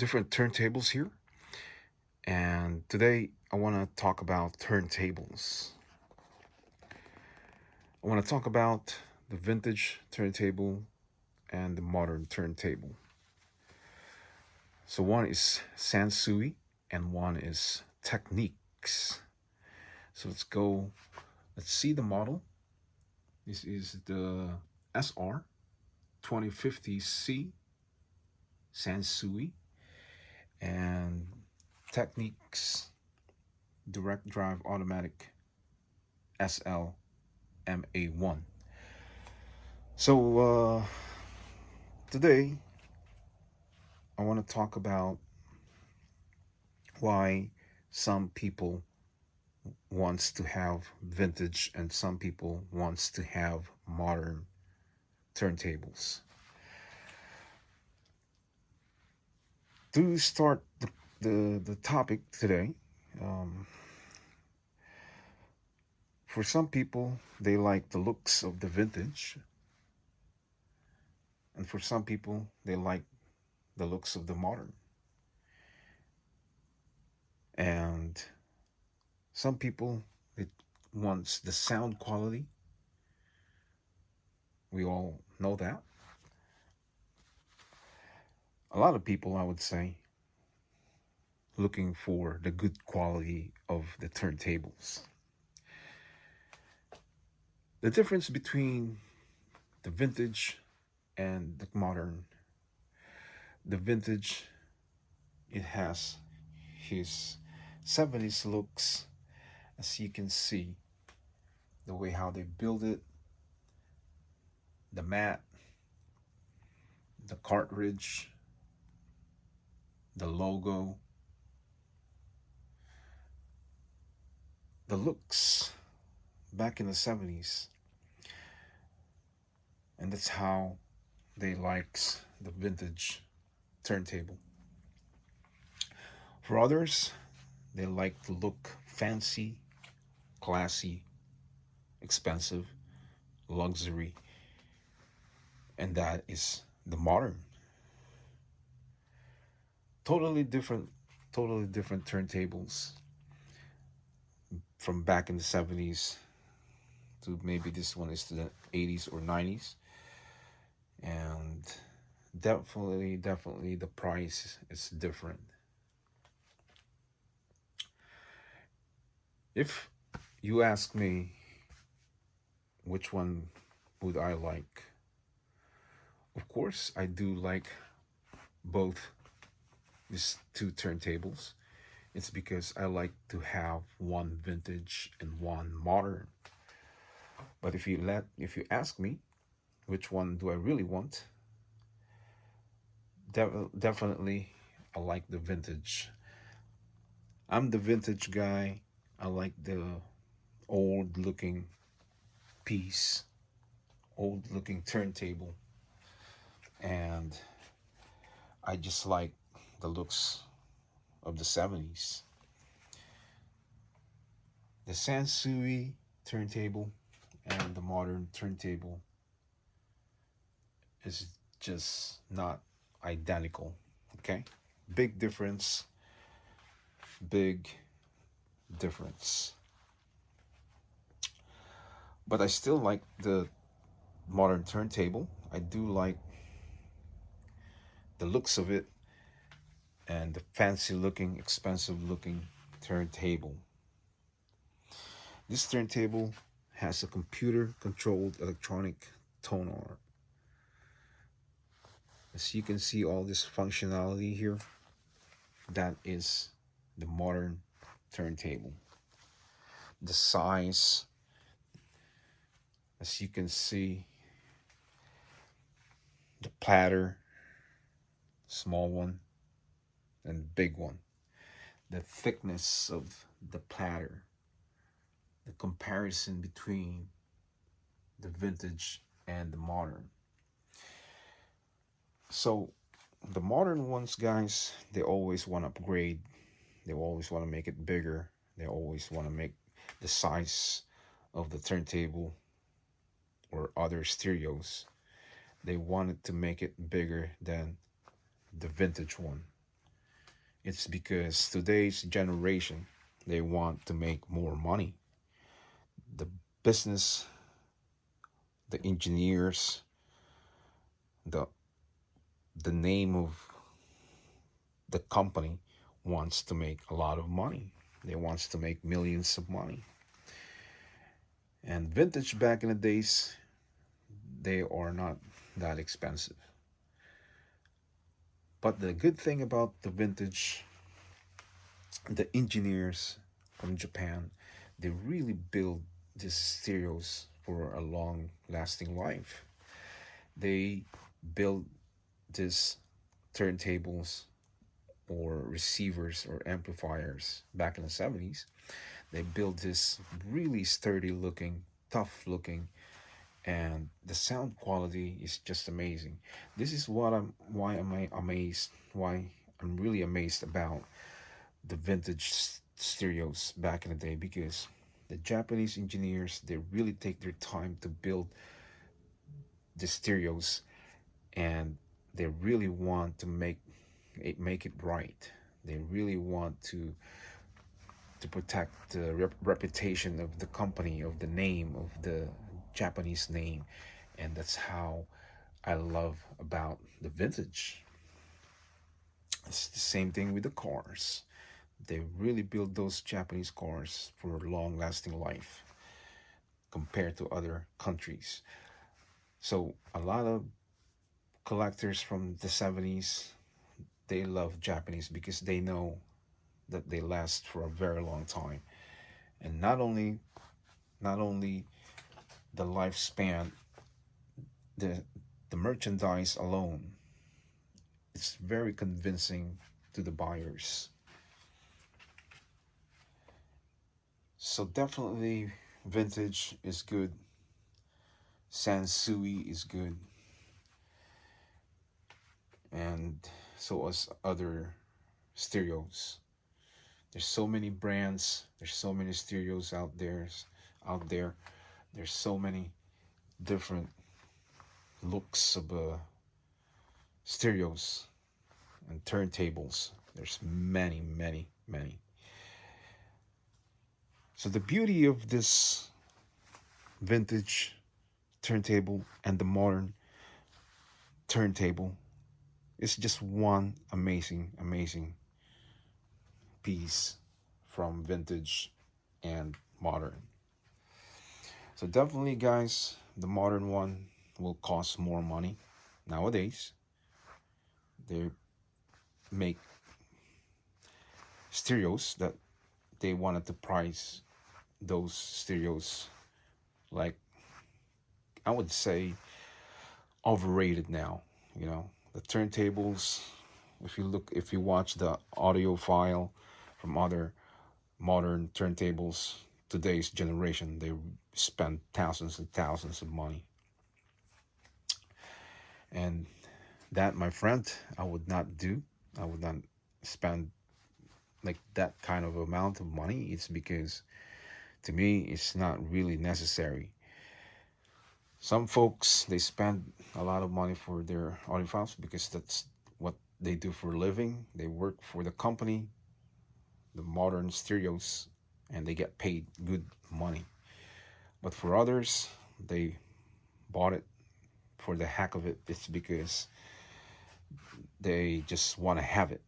different turntables here, and today I want to talk about turntables. I want to talk about the vintage turntable and the modern turntable. So one is SANSUI and one is TECHNICS. So let's see the model. This is the SR 2050C SANSUI and Techniques direct drive automatic SLMA1. So today I want to talk about why some people wants to have vintage and some people wants to have modern turntables. To start the topic today, um, for some people, they like the looks of the vintage, and for some people, they like the looks of the modern. And some people, it wants the sound quality. We all know that. A lot of people, I would say, looking for the good quality of the turntables. The difference between the vintage and the modern. The vintage, it has his 70s looks, as you can see, the way how they build it, the mat, the cartridge, the logo, the looks back in the 70s. And that's how they likes the vintage turntable. For others, they like to look fancy, classy, expensive, luxury, and that is the modern. Totally different, totally different turntables from back in the 70s to maybe this one is to the 80s or 90s. And definitely the price is different. If you ask me which one would I like, of course I do like both these two turntables. It's because I like to have one vintage and one modern. But if you ask me which one do I really want, definitely I like the vintage. I'm the vintage guy. I like the old looking piece, old looking turntable, and I just like the looks of the 70s. The Sansui turntable and the modern turntable is just not identical. Okay? Big difference. Big difference. But I still like the modern turntable. I do like the looks of it and the fancy looking, expensive looking turntable. This turntable has a computer controlled electronic tone arm. As you can see all this functionality here, that is the modern turntable. The size, as you can see, the platter, small one and big one. The thickness of the platter, the comparison between the vintage and the modern. So the modern ones, guys, they always want to upgrade. They always want to make it bigger. They always want to make the size of the turntable or other stereos. They wanted to make it bigger than the vintage one. It's because today's generation, they want to make more money. The business, the engineers, the the name of the company wants to make a lot of money. They wants to make millions of money. And vintage back in the days, they are not that expensive. But the good thing about the vintage, the engineers from Japan, they really build these stereos for a long lasting life. They build these turntables or receivers or amplifiers back in the 70s. They built this really sturdy looking, tough looking, and the sound quality is just amazing. This is why am I amazed, why I'm really amazed about the vintage stereos back in the day, because the Japanese engineers, they really take their time to build the stereos, and they really want to make it right. They really want to protect the reputation of the company, of the name, of the Japanese name. And that's how I love about the vintage. It's the same thing with the cars. They really build those Japanese cars for long lasting life compared to other countries. So a lot of collectors from the 70s, they love Japanese because they know that they last for a very long time. And not only the lifespan, the the merchandise alone, it's very convincing to the buyers. So definitely vintage is good. Sansui is good, and so as other stereos. There's so many brands, there's so many stereos out there. There's so many different looks of stereos and turntables. There's many, many, many. So the beauty of this vintage turntable and the modern turntable is just one amazing, amazing piece from vintage and modern. So definitely, guys, the modern one will cost more money. Nowadays, they make stereos that they wanted to price those stereos like, I would say, overrated now. The turntables, if you watch the audio file from other modern turntables, today's generation, they spend thousands and thousands of money. And that, my friend, I would not do. I would not spend like that kind of amount of money. It's because to me it's not really necessary. Some folks, they spend a lot of money for their audiophiles because that's what they do for a living. They work for the company, the modern stereos, and they get paid good money. But for others, they bought it for the heck of it. It's because they just want to have it.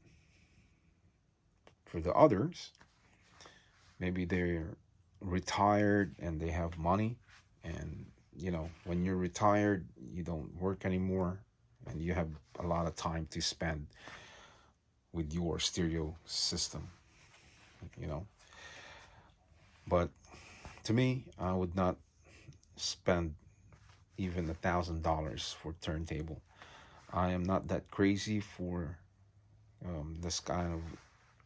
For the others, maybe they're retired and they have money, and when you're retired, you don't work anymore, and you have a lot of time to spend with your stereo system, you know. But to me, I would not spend even $1,000 for turntable. I am not that crazy for this kind of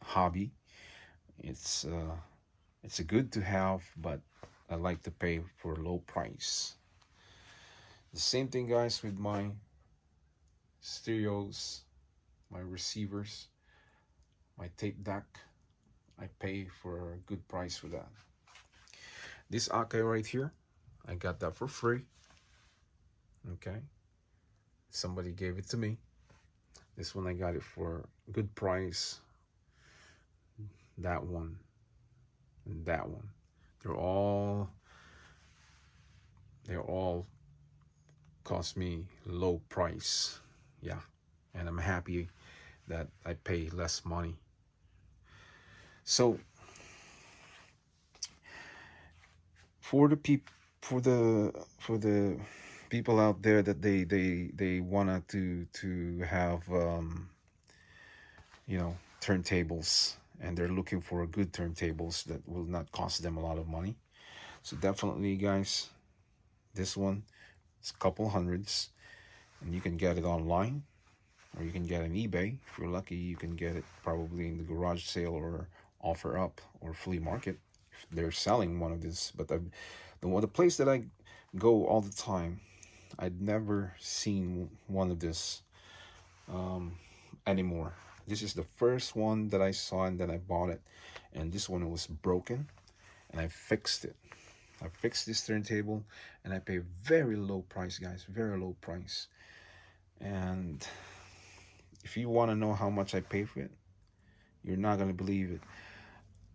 hobby. It's a good to have, but I like to pay for a low price. The same thing, guys, with my stereos, my receivers, my tape deck. I pay for a good price for that. This Akai right here, I got that for free. Okay, somebody gave it to me. This one I got it for a good price, that one, and that one. They're all they're all cost me low price. Yeah. And I'm happy that I pay less money. So for the people for the people out there that they wanna to have turntables, and they're looking for a good turntables that will not cost them a lot of money. So definitely, guys, this one is a couple hundreds, and you can get it online, or you can get it on eBay. If you're lucky, you can get it probably in the garage sale or offer up or flea market if they're selling one of these. But the place that I go all the time, I'd never seen one of this anymore. This is the first one that I saw, and then I bought it, and this one was broken, and I fixed it. I fixed this turntable, and I pay very low price, guys, very low price. And if you want to know how much I pay for it, you're not gonna believe it.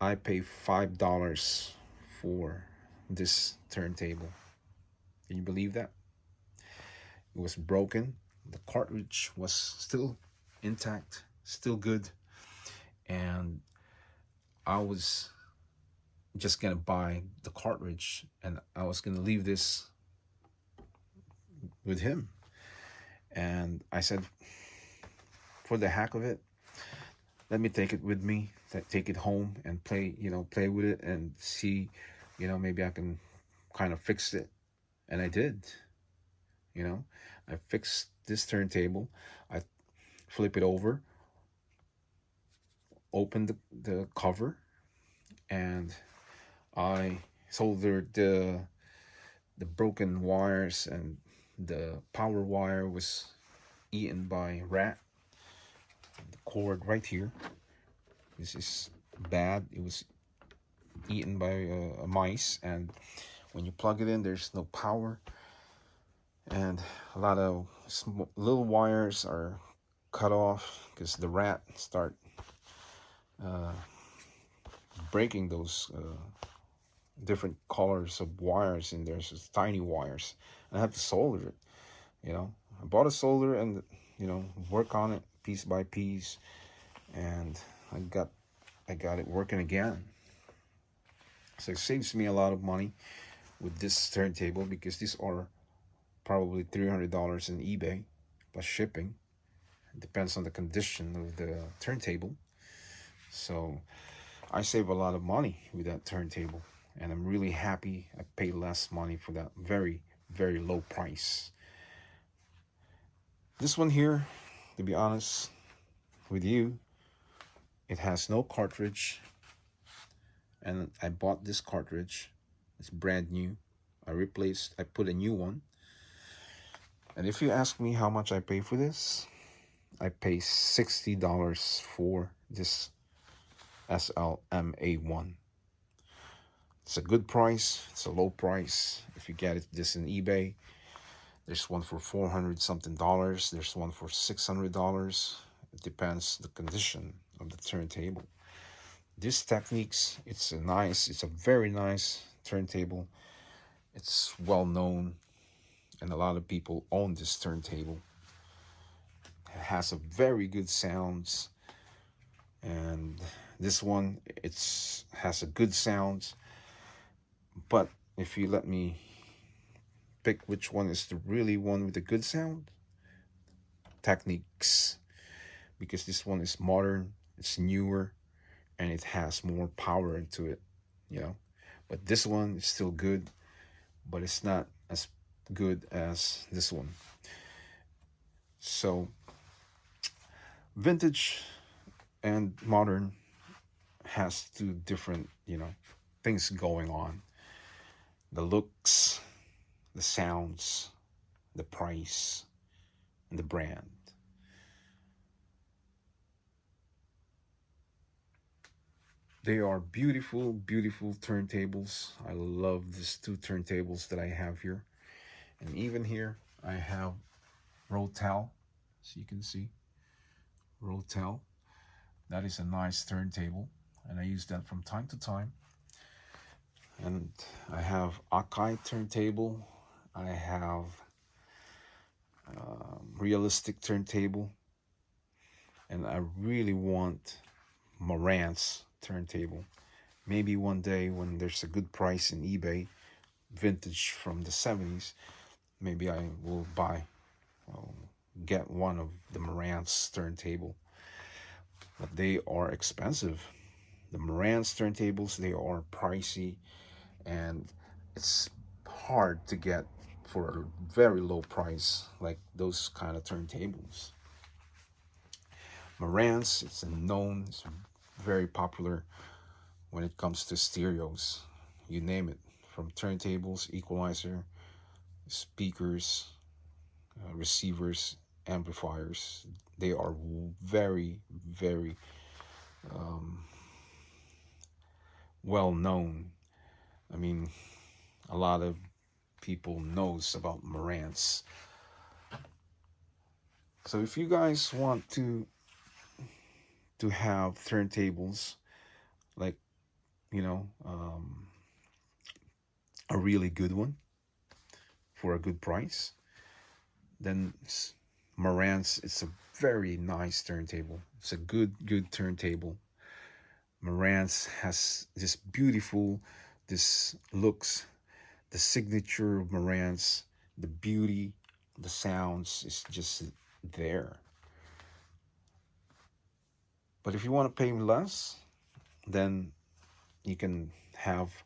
I pay $5 for this turntable. Can you believe that? It was broken. The cartridge was still intact, still good, and I was just gonna buy the cartridge, and I was gonna leave this with him. And I said, for the heck of it, let me take it with me, take it home and play with it and see, maybe I can kind of fix it. And I did. I fixed this turntable. I flip it over, open the cover, and I soldered the broken wires, and the power wire was eaten by rat. The cord right here, this is bad. It was eaten by a mice, and when you plug it in, there's no power, and a lot of little wires are cut off because the rat start breaking those different colors of wires in there. So it's tiny wires, and I have to solder it. I bought a solder and work on it piece by piece, and I got it working again. So it saves me a lot of money with this turntable, because these are probably $300 in eBay plus shipping. It depends on the condition of the turntable. So I save a lot of money with that turntable, and I'm really happy I pay less money for that very, very low price. This one here, to be honest with you, it has no cartridge, and I bought this cartridge. It's brand new. I put a new one. And if you ask me how much I pay for this, I pay $60 for this SLMA1. It's a good price. It's a low price. If you get this in eBay, there's one for $400 something. There's one for $600. It depends the condition of the turntable. This Technics, it's a very nice turntable. It's well known, and a lot of people own this turntable. It has a very good sounds, and this one has a good sounds. But if you let me pick which one is the really one with the good sound, Technics, because this one is modern, it's newer, and it has more power into it, But this one is still good, but it's not as good as this one. So vintage and modern has two different, things going on. The looks, the sounds, the price, and the brand. They are beautiful, beautiful turntables. I love these two turntables that I have here. And even here, I have Rotel, so you can see Rotel. That is a nice turntable. and I use that from time to time. And I have Akai turntable. I have realistic turntable, and I really want Marantz turntable. Maybe one day when there's a good price in eBay, vintage from the 70s, maybe I will get one of the Marantz turntable. But they are expensive. The Marantz turntables, they are pricey, and it's hard to get for a very low price like those kind of turntables. Marantz, it's very popular when it comes to stereos. You name it, from turntables, equalizer, speakers, receivers, amplifiers. They are very, very well known. I mean, a lot of people knows about Marantz. So if you guys want to have turntables like, you know, a really good one for a good price, then Marantz, it's a very nice turntable. It's a good turntable. Marantz has this beautiful, this looks, the signature of Marantz, the beauty, the sounds is just there. But if you want to pay less, then you can have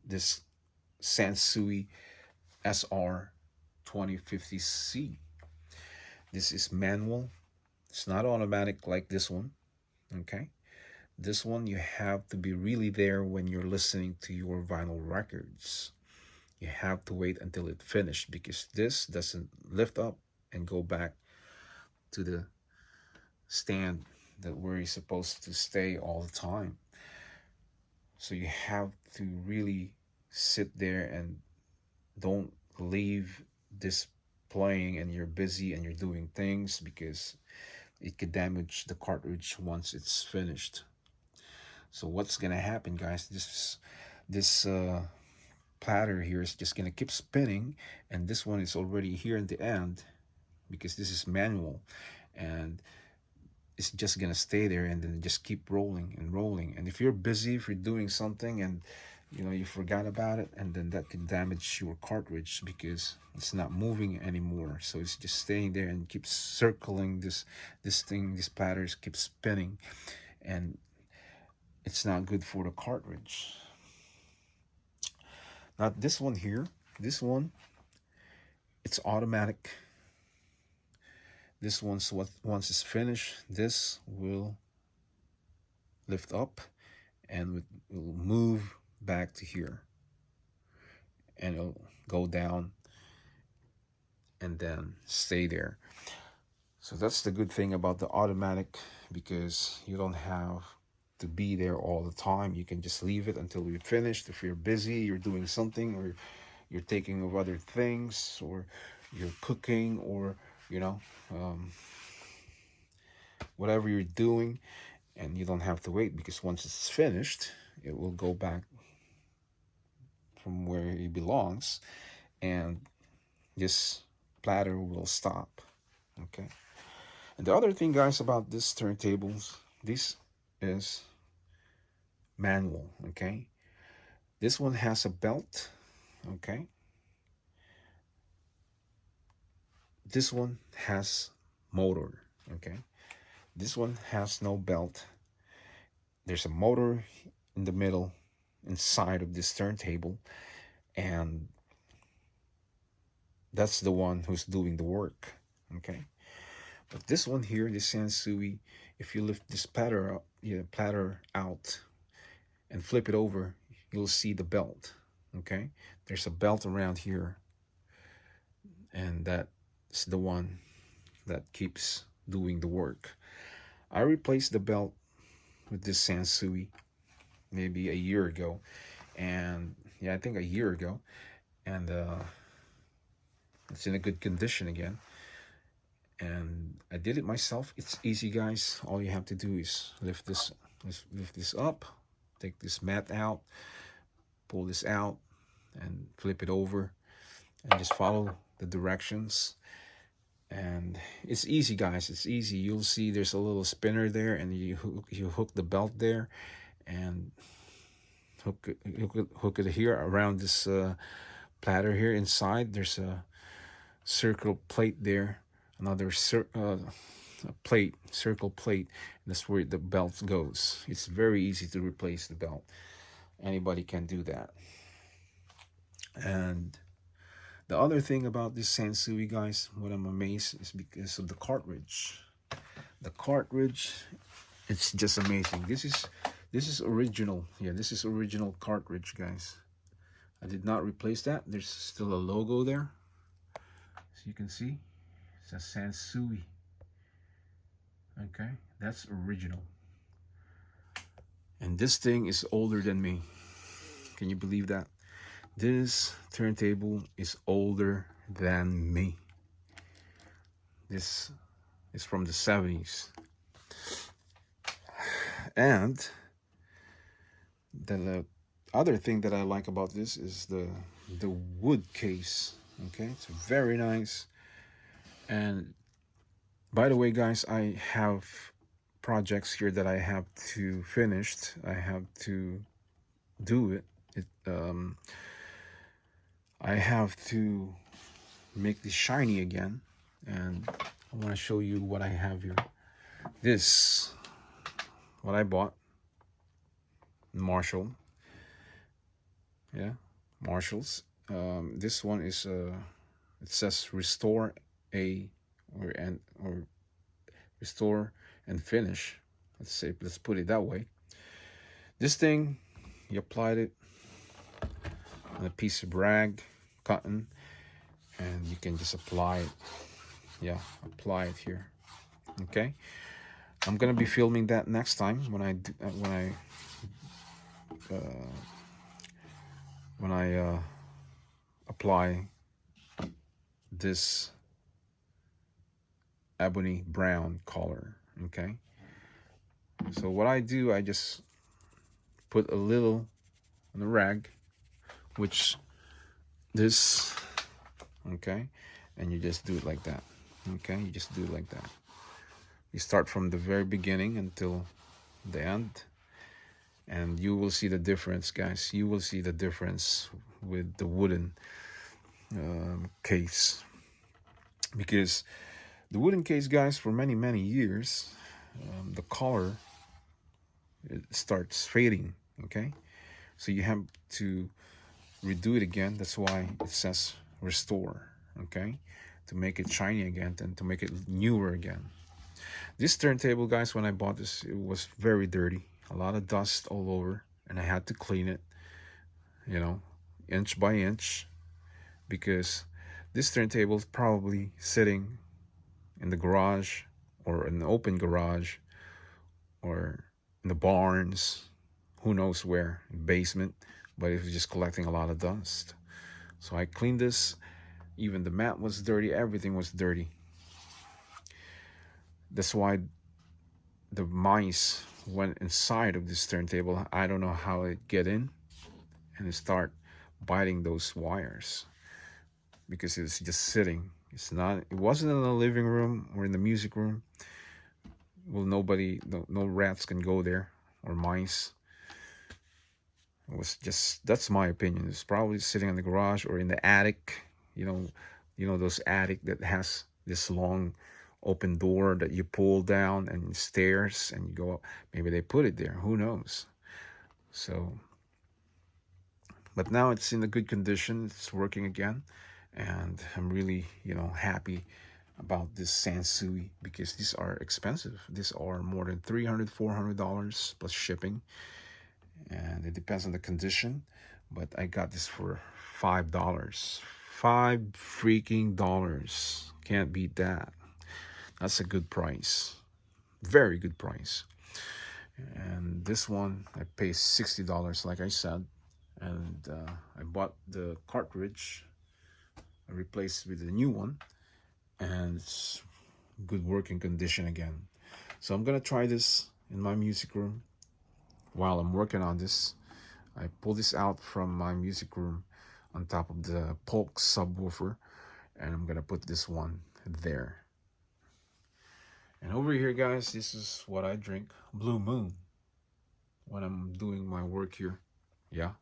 this SANSUI SR 2050C. This is manual. It's not automatic like this one. Okay. This one, you have to be really there when you're listening to your vinyl records. You have to wait until it finished, because this doesn't lift up and go back to the stand that where you're supposed to stay all the time. So you have to really sit there and don't leave this playing and you're busy and you're doing things, because it could damage the cartridge once it's finished. So what's gonna happen, guys? This platter here is just gonna keep spinning, and this one is already here in the end, because this is manual, and it's just gonna stay there and then just keep rolling and rolling. And if you're busy, if you're doing something and you forgot about it, and then that can damage your cartridge because it's not moving anymore. So it's just staying there and keeps circling this thing. These platters keep spinning, and it's not good for the cartridge. Not this one here. This one, it's automatic. This one's once it's finished, this will lift up and will move back to here, and it'll go down and then stay there. So that's the good thing about the automatic, because you don't have to be there all the time. You can just leave it until you're finished. If you're busy, you're doing something, or you're taking of other things, or you're cooking, or whatever you're doing, and you don't have to wait, because once it's finished, it will go back from where it belongs, and this platter will stop. Okay. And the other thing, guys, about this turntables, this is manual. Okay. This one has a belt. Okay. This one has motor. Okay. This one has no belt. There's a motor in the middle, inside of this turntable, and that's the one who's doing the work. Okay. But this one here, this SANSUI, if you lift this platter out and flip it over, you'll see the belt. Okay. There's a belt around here, and that's the one that keeps doing the work. I replaced the belt with this SANSUI maybe a year ago, and yeah, I think a year ago, and it's in a good condition again. And I did it myself. It's easy, guys. All you have to do is lift this Let's lift this up, take this mat out, pull this out, and flip it over, and just follow the directions. And it's easy, guys. It's easy. You'll see there's a little spinner there, and you hook the belt there, and hook it here around this platter here. Inside there's a circle plate there, another circle plate, and that's where the belt goes. It's very easy to replace the belt. Anybody can do that. And the other thing about this SANSUI, guys, what I'm amazed is because of the cartridge. The cartridge, it's just amazing. This is original. Yeah, this is original cartridge, guys. I did not replace that. There's still a logo there, so you can see it says SANSUI. Okay, that's original. And this thing is older than me. Can you believe that? This turntable is older than me. This is from the 70s. And the other thing that I like about this is the wood case. Okay, it's very nice. And by the way, guys, I have projects here that I have to finish. I have to do it. I have to make this shiny again, and I want to show you what I have here. This, what I bought, Marshall. Yeah, Marshalls. This one is it says restore or restore and finish. Let's put it that way. This thing, you applied it on a piece of rag, cotton, and you can just apply it. Yeah, apply it here. Okay, I'm gonna be filming that next time when I apply this ebony brown color. Okay, so what I do, I just put a little on the rag, which this, okay, and you just do it like that. Okay, you just do it like that. You start from the very beginning until the end, and you will see the difference, guys. You will see the difference with the wooden case, because the wooden case, guys, for many years, the color, it starts fading. Okay, so you have to redo it again. That's why it says restore. Okay, to make it shiny again and to make it newer again. This turntable, guys, when I bought this, it was very dirty, a lot of dust all over, and I had to clean it, you know, inch by inch, because this turntable is probably sitting in the garage or an open garage or in the barns, who knows where, in the basement, but it was just collecting a lot of dust. So I cleaned this. Even the mat was dirty, everything was dirty. That's why the mice went inside of this turntable. I don't know how it get in, and it start biting those wires, because it's just sitting. It wasn't in the living room or in the music room. Well, no rats can go there, or mice. It was just, that's my opinion. It's probably sitting in the garage or in the attic. You know those attic that has this long open door that you pull down and stairs and you go up. Maybe they put it there. Who knows? So, but now it's in a good condition. It's working again, and I'm really, happy about this SANSUI, because these are expensive. These are more than $300-$400 plus shipping, and it depends on the condition. But I got this for $5. $5 freaking dollars. Can't beat that. That's a good price. Very good price. And this one I paid $60, like I said. And I bought the cartridge. I replaced it with a new one, and it's good working condition again. So I'm gonna try this in my music room, while I'm working on this. I pull this out from my music room on top of the Polk subwoofer, and I'm gonna put this one there. And over here, guys, this is what I drink, Blue Moon, when I'm doing my work here. Yeah.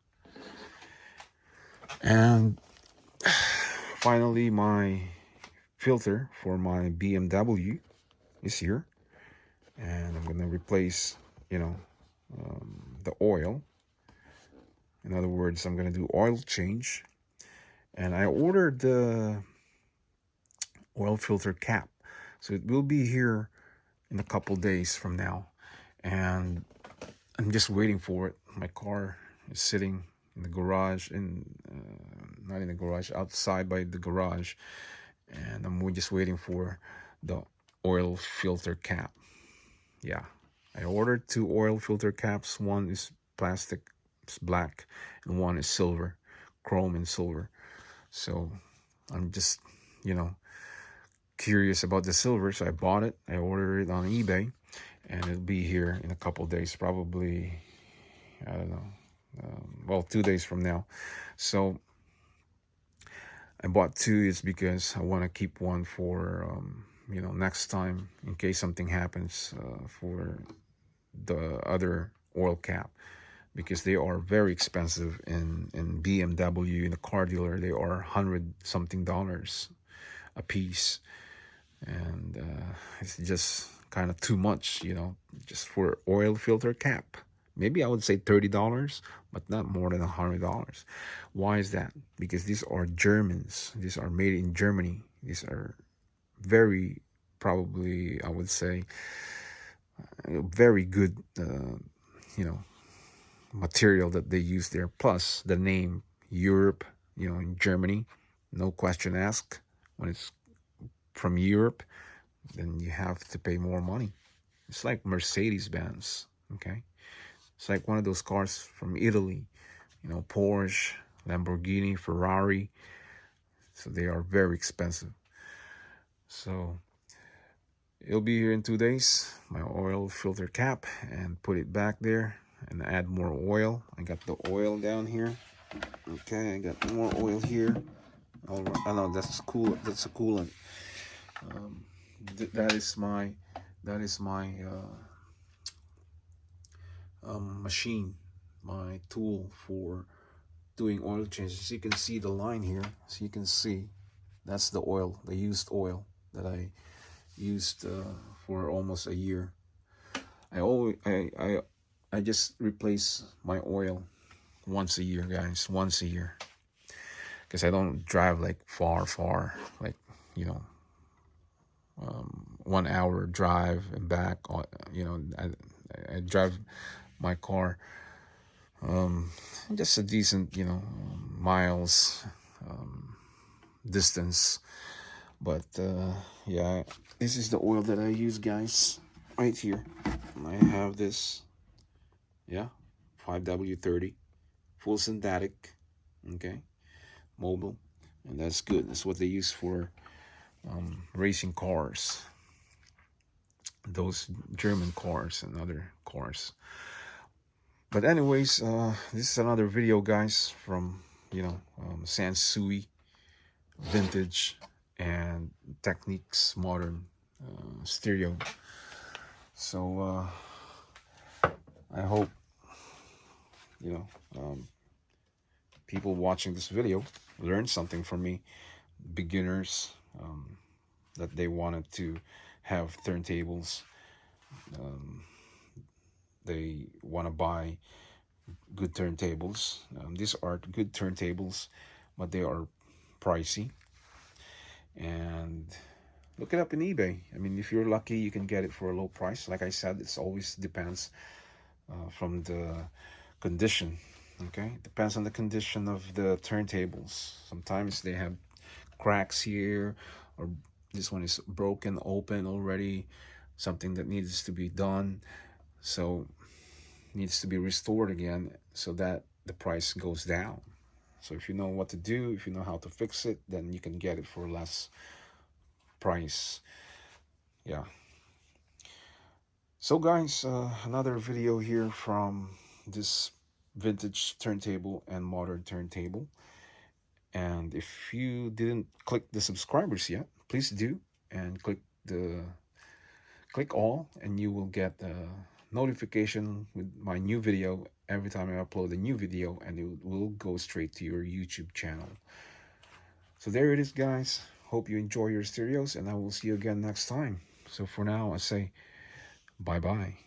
And finally, my filter for my BMW is here, and I'm gonna replace, the oil. In other words, I'm gonna do oil change, and I ordered the oil filter cap, so it will be here in a couple days from now, and I'm just waiting for it. My car is sitting in the garage, not in the garage, outside by the garage, and I'm just waiting for the oil filter cap. Yeah, I ordered 2 oil filter caps. One is plastic, it's black, and one is silver, chrome and silver. So I'm just, curious about the silver, so I bought it. I ordered it on eBay, and it'll be here in a couple days, probably, I don't know, 2 days from now. So I bought 2 is because I want to keep one for next time, in case something happens, for the other oil cap, because they are very expensive in BMW. In the car dealer, they are $100 something a piece, and it's just kind of too much, just for oil filter cap. Maybe I would say $30, but not more than $100. Why is that? Because these are Germans. These are made in Germany. These are very, probably, I would say, very good, material that they use there. Plus the name Europe, in Germany, no question asked. When it's from Europe, then you have to pay more money. It's like Mercedes-Benz, okay? It's like one of those cars from Italy, Porsche, Lamborghini, Ferrari. So they are very expensive. So it'll be here in 2 days, my oil filter cap, and put it back there and add more oil. I got the oil down here. Okay, I got more oil here. All right. Oh no, that's cool. That's a coolant. That is my machine, my tool for doing oil changes. You can see the line here, so you can see that's the oil, the used oil that I used for almost a year. I just replace my oil once a year, guys, once a year, because I don't drive like far, like 1 hour drive and back. I drive my car just a decent, miles distance. But yeah, this is the oil that I use, guys, right here. I have this, 5W30, full synthetic, okay, mobile, and that's good. That's what they use for racing cars, those German cars and other cars. But anyways, this is another video, guys, from SANSUI vintage and Technics modern stereo. So I hope people watching this video learn something from me, beginners, that they wanted to have turntables, they want to buy good turntables. These are good turntables, but they are pricey. And look it up in eBay. I mean, if you're lucky, you can get it for a low price. Like I said, it always depends from the condition. Okay, it depends on the condition of the turntables. Sometimes they have cracks here, or this one is broken open already, something that needs to be done, so needs to be restored again, so that the price goes down. So if you know what to do, if you know how to fix it, then you can get it for less price. Yeah. So guys, another video here from this vintage turntable and modern turntable. And if you didn't click the subscribers yet, please do, and click all, and you will get a notification with my new video every time I upload a new video, and it will go straight to your YouTube channel. So there it is, guys. Hope you enjoy your stereos, and I will see you again next time. So for now, I say bye bye.